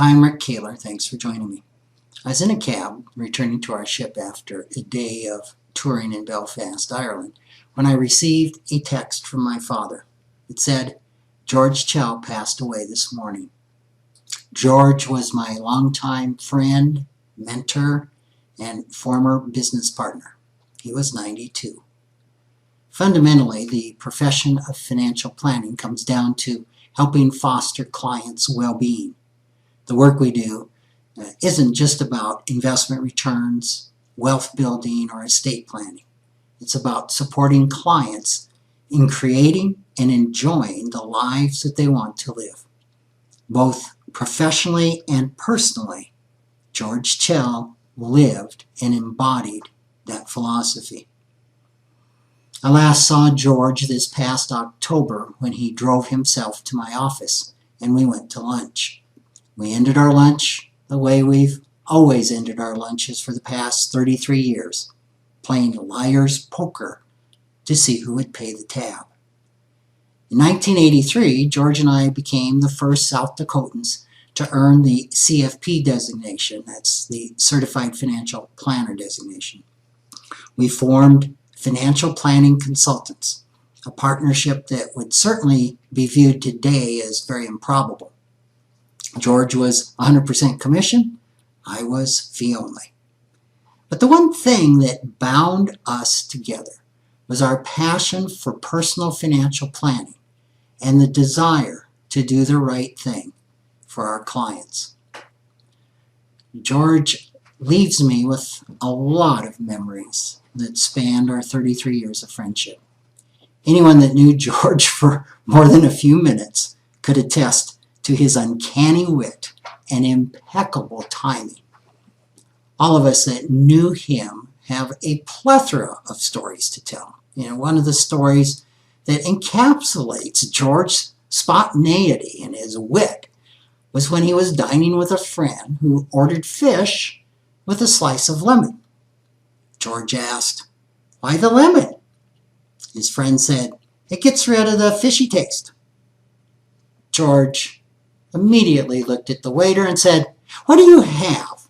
Hi, I'm Rick Kaler. Thanks for joining me. I was in a cab returning to our ship after a day of touring in Belfast, Ireland, when I received a text from my father. It said, "George Chell passed away this morning." George was my longtime friend, mentor, and former business partner. He was 92. Fundamentally, the profession of financial planning comes down to helping foster clients' well-being. The work we do isn't just about investment returns, wealth building, or estate planning. It's about supporting clients in creating and enjoying the lives that they want to live. Both professionally and personally, George Chell lived and embodied that philosophy. I last saw George this past October when he drove himself to my office and we went to lunch. We ended our lunch the way we've always ended our lunches for the past 33 years, playing liar's poker to see who would pay the tab. In 1983, George and I became the first South Dakotans to earn the CFP designation. That's the Certified Financial Planner designation. We formed Financial Planning Consultants, a partnership that would certainly be viewed today as very improbable. George was 100% commission, I was fee only. But the one thing that bound us together was our passion for personal financial planning and the desire to do the right thing for our clients. George leaves me with a lot of memories that spanned our 33 years of friendship. Anyone that knew George for more than a few minutes could attest to his uncanny wit and impeccable timing. All of us that knew him have a plethora of stories to tell. One of the stories that encapsulates George's spontaneity and his wit was when he was dining with a friend who ordered fish with a slice of lemon. George asked, "Why the lemon?" His friend said, "It gets rid of the fishy taste." George immediately looked at the waiter and said, "What do you have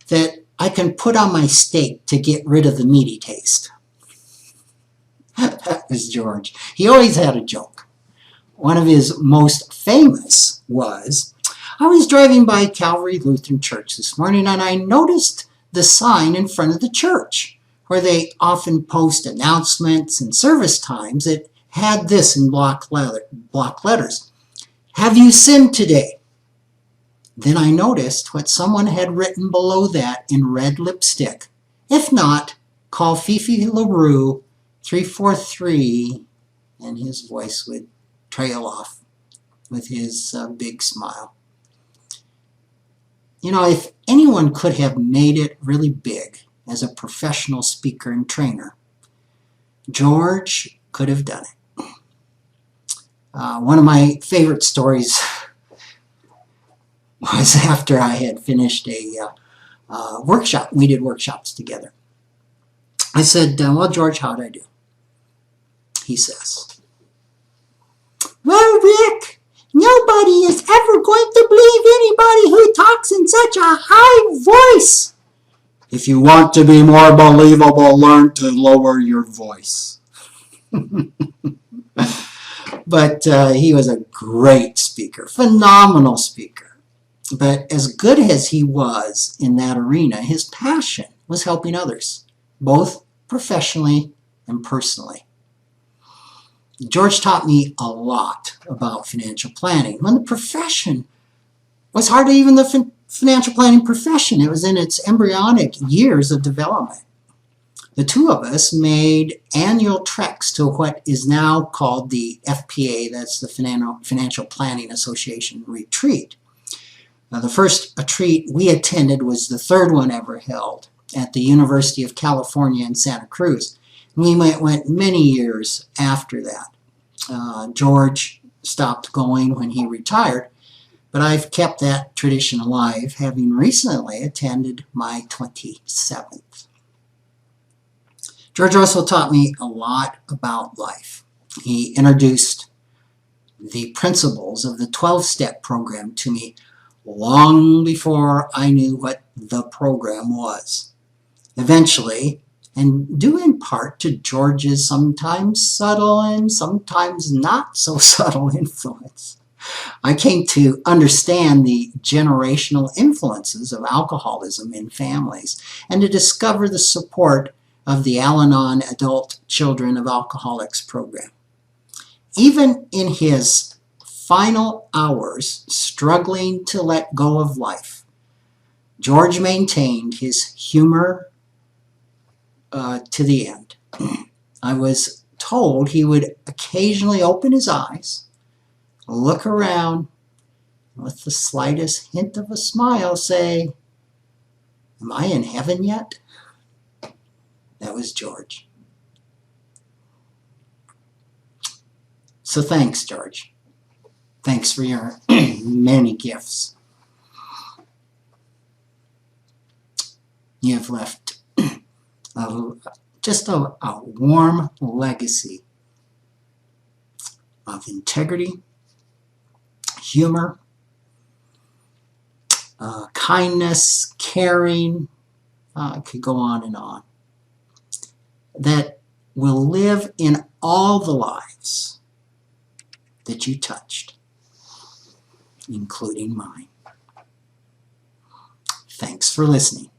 that I can put on my steak to get rid of the meaty taste?" That was George. He always had a joke. One of his most famous was, "I was driving by Calvary Lutheran Church this morning and I noticed the sign in front of the church where they often post announcements and service times that had this in block letters. 'Have you sinned today?' Then I noticed what someone had written below that in red lipstick. 'If not, call Fifi LaRue 343, and his voice would trail off with his big smile. If anyone could have made it really big as a professional speaker and trainer, George could have done it. One of my favorite stories was after I had finished a workshop. We did workshops together. I said, "Well, George, how'd I do?" He says, "Well, Rick, nobody is ever going to believe anybody who talks in such a high voice." "If you want to be more believable, learn to lower your voice." But he was a great speaker, phenomenal speaker. But as good as he was in that arena, his passion was helping others, both professionally and personally. George taught me a lot about financial planning. When the profession was hardly even the financial planning profession, it was in its embryonic years of development. The two of us made annual treks to what is now called the FPA, that's the Financial Planning Association retreat. Now, the first retreat we attended was the third one ever held at the University of California in Santa Cruz. We went many years after that. George stopped going when he retired, but I've kept that tradition alive, having recently attended my 27th. George also taught me a lot about life. He introduced the principles of the 12-step program to me long before I knew what the program was. Eventually, and due in part to George's sometimes subtle and sometimes not so subtle influence, I came to understand the generational influences of alcoholism in families and to discover the support of the Al-Anon Adult Children of Alcoholics program. Even in his final hours, struggling to let go of life, George maintained his humor to the end. I was told he would occasionally open his eyes, look around, and with the slightest hint of a smile say, "Am I in heaven yet?" That was George. So thanks, George. Thanks for your many gifts. You have left just a warm legacy of integrity, humor, kindness, caring, could go on and on, that will live in all the lives that you touched, including mine. Thanks for listening.